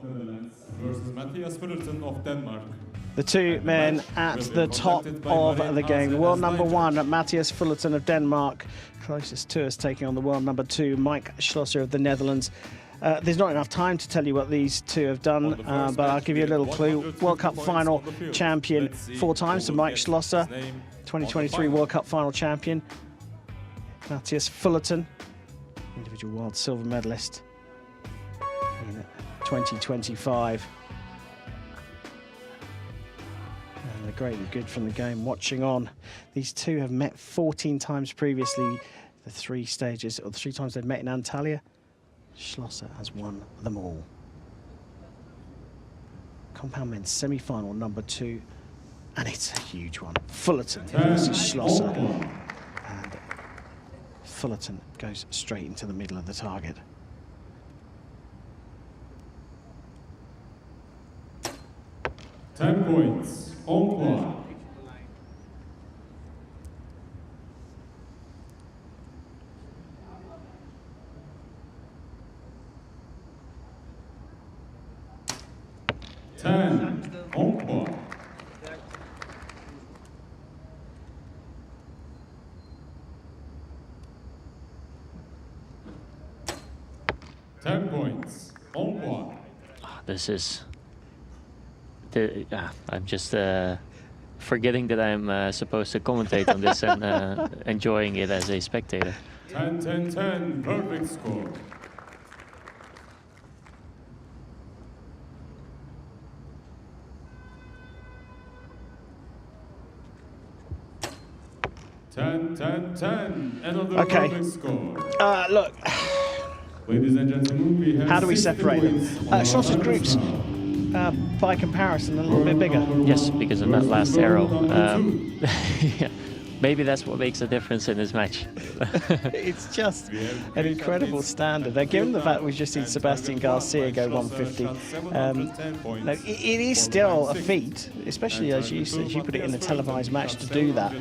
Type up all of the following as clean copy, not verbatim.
of Netherlands versus Mathias Fullerton of Denmark. The two men at the top of the game. World number one, Mathias Fullerton of Denmark, closest to us, taking on the world number two, Mike Schloesser of the Netherlands. There's not enough time to tell you what these two have done, but I'll give you a little clue. World Cup final champion 4 times to Mike Schloesser, 2023 World Cup final champion. Mathias Fullerton, individual world silver medalist in 2025. And the great and good from the game watching on. These two have met 14 times previously, the 3 stages, or the 3 times they've met in Antalya. Schloesser has won them all. Compound men's semi-final number 2, and it's a huge one. Fullerton versus Schloesser. And Fullerton goes straight into the middle of the target. Ten points, on 10 on 10 points, on 1. This is... I'm just forgetting that I'm supposed to commentate on this and enjoying it as a spectator. 10, 10, 10, perfect score. Another perfect score. Look. Ladies and gentlemen, we have how do we separate them? Schloesser's groups, by comparison, a little bit bigger. Yes, because of that last arrow. Yeah, maybe that's what makes a difference in this match. It's just an incredible standard. Now, given the fact we've just seen Sebastian Garcia go 150, it is still a feat, especially as you put it in a televised match to do that.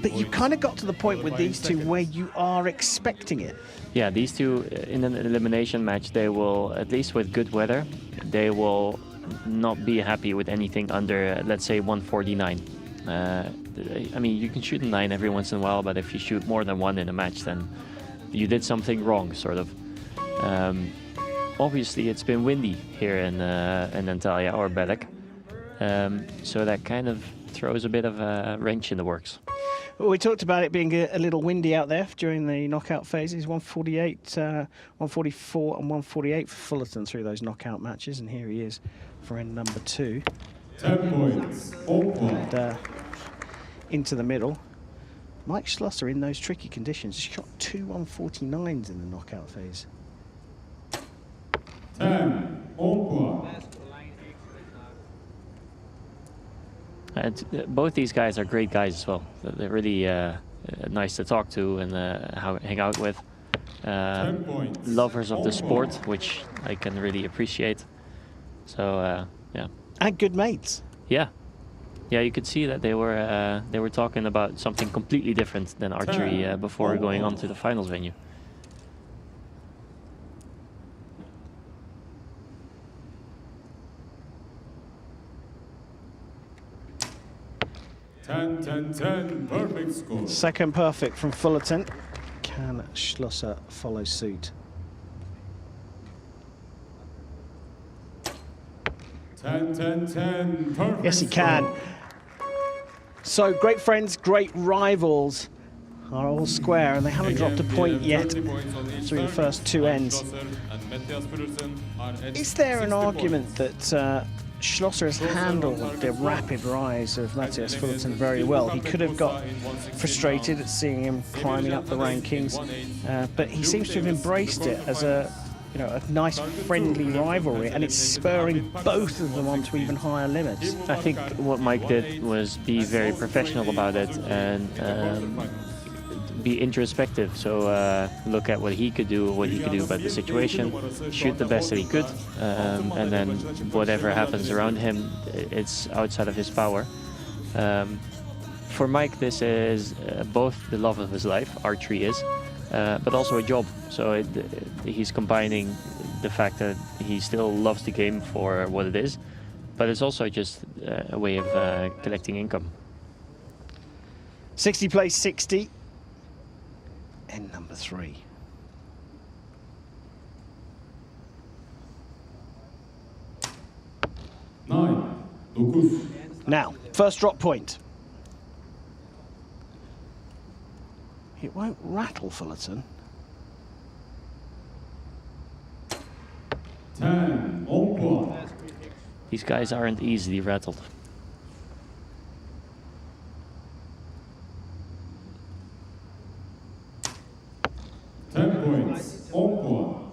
But you kind of got to the point with these two where you are expecting it. Yeah, these two in an elimination match, they will, at least with good weather, they will not be happy with anything under, let's say, 149. I mean, you can shoot a 9 every once in a while, but if you shoot more than 1 in a match, then you did something wrong, sort of. Obviously, it's been windy here in Antalya or Belek, so that kind of throws a bit of a wrench in the works. Well, we talked about it being a little windy out there during the knockout phases. 148, 144 and 148 for Fullerton through those knockout matches, and here he is for end number 2. 10 points, and, into the middle. Mike Schloesser in those tricky conditions shot 2 149s in the knockout phase. 10 on 1. And both these guys are great guys as well. They're really nice to talk to and hang out with. Lovers of the sport, which I can really appreciate. So yeah. And good mates. Yeah, yeah. You could see that they were talking about something completely different than archery before going on to the finals venue. Ten, perfect score. Second perfect from Fullerton. Can Schloesser follow suit? 10, perfect. Yes, he can. So great friends, great rivals are all square, and they haven't dropped a point yet through the first 2 ends. Is there an argument that Schloesser has handled the rapid rise of Mathias Fullerton very well? He could have got frustrated at seeing him climbing up the rankings, but he seems to have embraced it as a nice friendly rivalry, and it's spurring both of them onto even higher limits. I think what Mike did was be very professional about it and be introspective. So look at what he could do about the situation, shoot the best that he could, and then whatever happens around him, it's outside of his power. For Mike, this is both the love of his life, archery is, but also a job. So he's combining the fact that he still loves the game for what it is, but it's also just a way of collecting income. 60 plays 60. End number 3. Nine. 9. Now, first drop point. It won't rattle, Fullerton. 10. 10 puan. These guys aren't easily rattled. Points. 10 puan.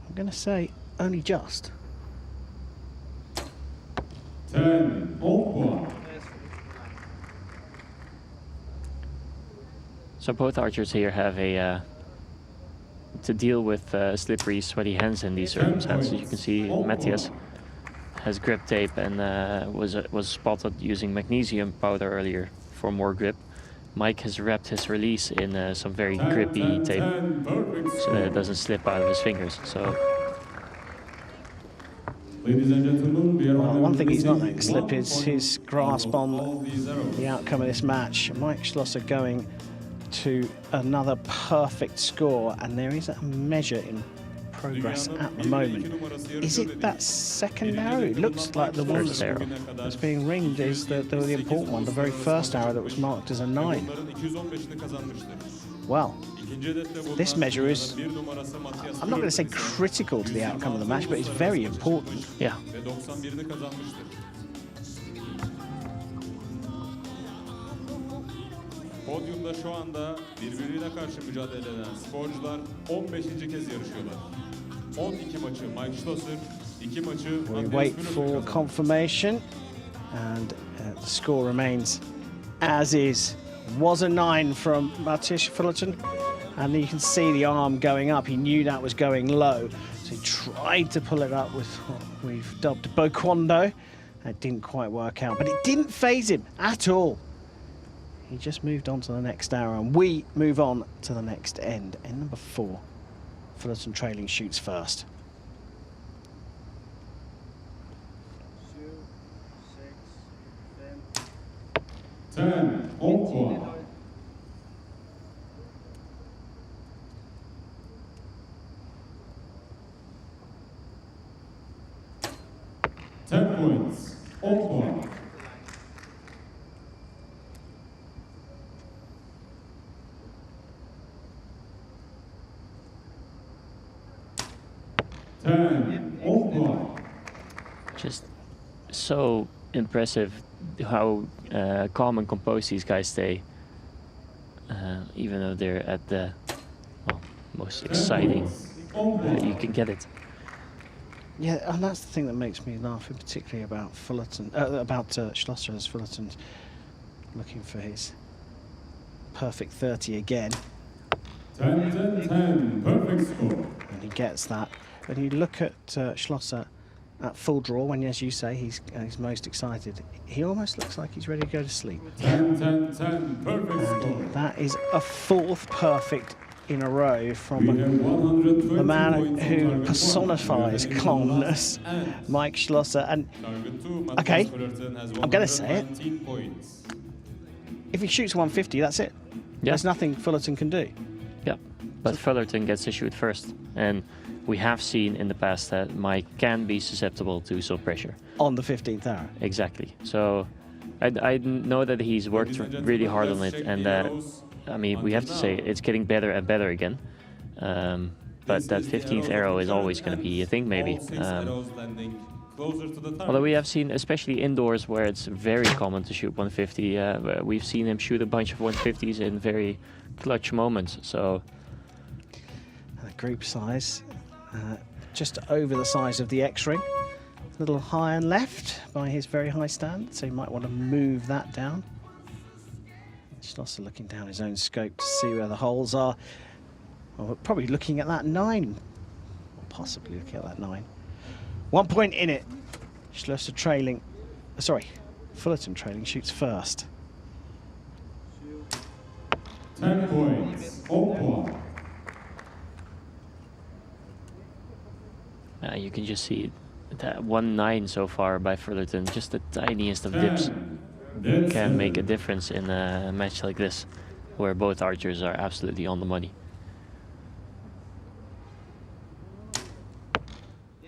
I'm going to say only just. 10 puan. So both archers here have a to deal with slippery, sweaty hands in these circumstances. You can see Mathias has grip tape and was spotted using magnesium powder earlier for more grip. Mike has wrapped his release in some very grippy tape so that it doesn't slip out of his fingers. So, Ladies and gentlemen, we are well, one thing he's not letting slip is his grasp on the outcome of this match. Mike Schloesser going to another perfect score, and there is a measure in progress at the moment. Is it that second arrow? It looks like the one that's being ringed is the important one, the very first arrow that was marked as a 9. Well, this measure is, I'm not going to say critical to the outcome of the match, but it's very important. yeah. Podyumda şu anda birbirine karşı mücadele eden sporcular 15. kez yarışıyorlar. 12 maçı Mike Schloesser, 2 maçı We Mathias wait Fullerton for kazandı. confirmation, and the score remains as is. Was a 9 from Mathias Fullerton, and you can see the arm going up. He knew that was going low, so he tried to pull it up with what we've dubbed Bokwando. It didn't quite work out, but it didn't faze him at all. He just moved on to the next arrow, and we move on to the next end. End number 4. Fullerton trailing shoots first. 10 puan. 10 points. 10 puan. 10 puan. Just so impressive how calm and composed these guys stay, even though they're at the most exciting. You can get it. Yeah, and that's the thing that makes me laugh, in particularly about Fullerton, Schloesser, as Fullerton's looking for his perfect 30 again. 10, perfect score. And he gets that. When you look at Schloesser at full draw, when, as you say, he's most excited, he almost looks like he's ready to go to sleep. 10, perfect score. That is a 4th perfect in a row from We have 120 the man points on who target personifies one. calmness, Mike Schloesser. And Target 2, Okay, Mathias Fullerton has I'm gonna say it. 119 points. if he shoots 150, that's it. Yeah. There's nothing Fullerton can do. Yeah, but Fullerton gets to shoot first, and we have seen in the past that Mike can be susceptible to some pressure. On the 15th hour. Exactly. So I know that he's worked really hard on it, and I mean, we have to say it's getting better and better again. But that 15th arrow is always going to be a thing, maybe. Although we have seen, especially indoors, where it's very common to shoot 150, we've seen him shoot a bunch of 150s in very clutch moments. So The group size, just over the size of the X-ring. A little high and left by his very high stand, so you might want to move that down. Schloesser looking down his own scope to see where the holes are. Well, we're probably looking at that 9, or possibly looking at that 9. 1 point in it. Schloesser trailing, Fullerton trailing, shoots first. 10 points. 10 puan. You can just see that 1-9 so far by Fullerton, just the tiniest of dips can make a difference in a match like this, where both archers are absolutely on the money.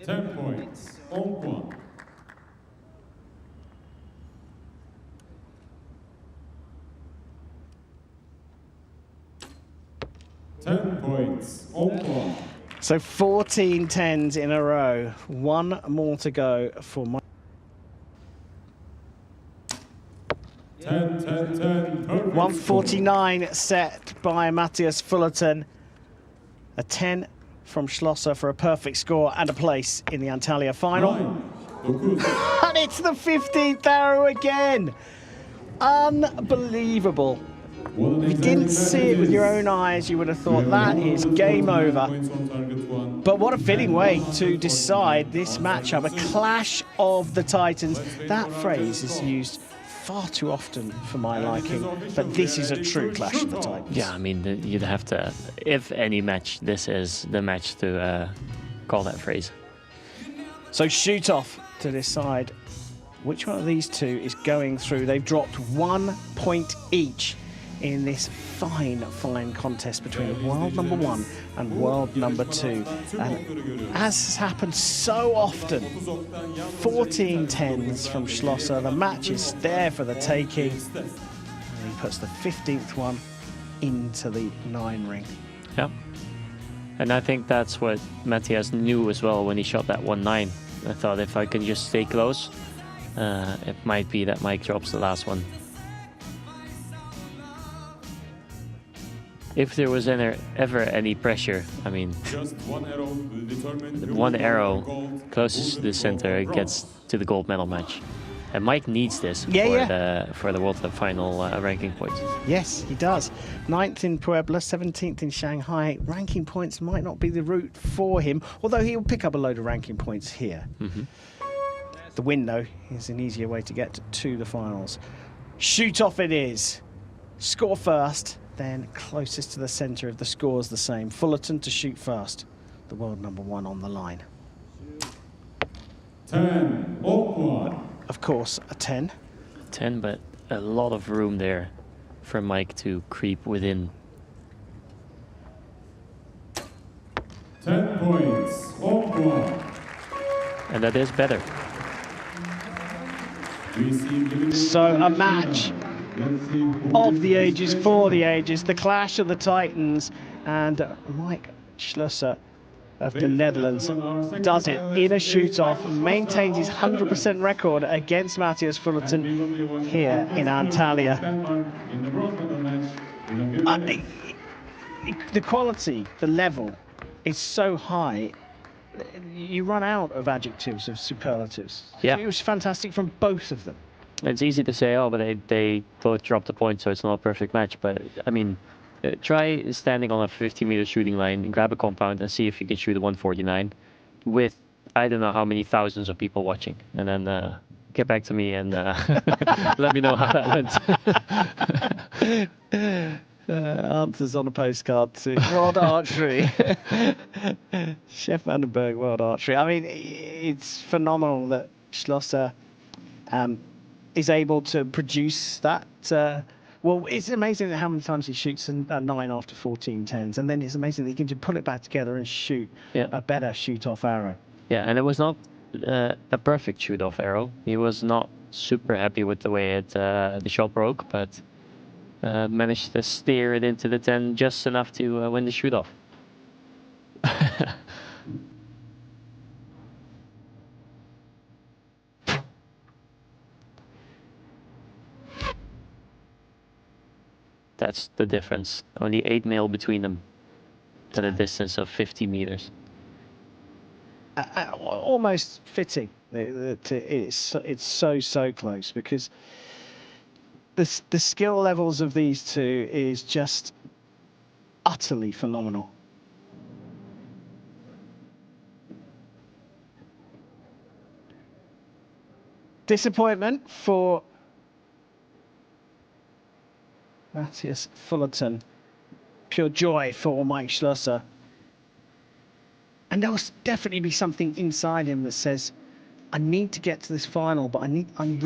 10 points, 10 points. 10 points, 10 points. So 14 10s in a row. One more to go for Mike. 10, 10, 10. Perfect 149 set by Mathias Fullerton. A 10 from Schloesser for a perfect score and a place in the Antalya final. And it's the 15th arrow again. Unbelievable. If you didn't see it with your own eyes, you would have thought that is game over. But what a fitting way to decide this matchup, a clash of the titans. That phrase is used far too often for my liking, but this is a true clash of the titans. Yeah, I mean, you'd have to, if any match, this is the match to call that phrase. So shoot off to decide which one of these two is going through. They've dropped 1 point each in this fine contest between world number 1 and world number 2. And as has happened so often, 14 10s from Schloesser. The match is there for the taking. And he puts the 15th one into the 9 ring. Yeah. And I think that's what Mathias knew as well when he shot that 1-9. I thought if I can just stay close, it might be that Mike drops the last one. If there was ever any pressure, I mean, Just one arrow closest to the center gets to the gold medal match. And Mike needs this for the World Cup final ranking points. Yes, he does. 9th in Puebla, 17th in Shanghai. Ranking points might not be the route for him, although he'll pick up a load of ranking points here. The win, though, is an easier way to get to the finals. Shoot off it is. Score first, then closest to the centre of the score's the same. Fullerton to shoot first. The world number 1 on the line. 10, 1. Of course, a 10. 10, but a lot of room there for Mike to creep within. 10 points, 1. And that is better. So a match of the ages, for the ages, the clash of the titans, and Mike Schloesser of the Netherlands does it in a shoot-off, maintains his 100% record against Mathias Fullerton here in Antalya. The quality, the level is so high, you run out of adjectives, of superlatives. Yeah. It was fantastic from both of them. It's easy to say, oh, but they both dropped a point, so it's not a perfect match. But, I mean, try standing on a 50-meter shooting line, grab a compound, and see if you can shoot a 149 with, I don't know how many thousands of people watching. And then get back to me and let me know how that went. Answers on a postcard to World Archery. Chef Vandenberg, World Archery. I mean, it's phenomenal that Schloesser is able to produce that. Well, it's amazing how many times he shoots a 9 after 14 10s, and then it's amazing that he can just pull it back together and shoot a better shoot-off arrow. Yeah, and it was not a perfect shoot-off arrow. He was not super happy with the way the shot broke, but managed to steer it into the 10 just enough to win the shoot-off. That's the difference. Only 8 mil between them at a distance of 50 meters. Almost fitting. It's so close, because the skill levels of these two is just utterly phenomenal. Disappointment for Mathias Fullerton. Pure joy for Mike Schloesser. And there'll definitely be something inside him that says, I need to get to this final, but I'm really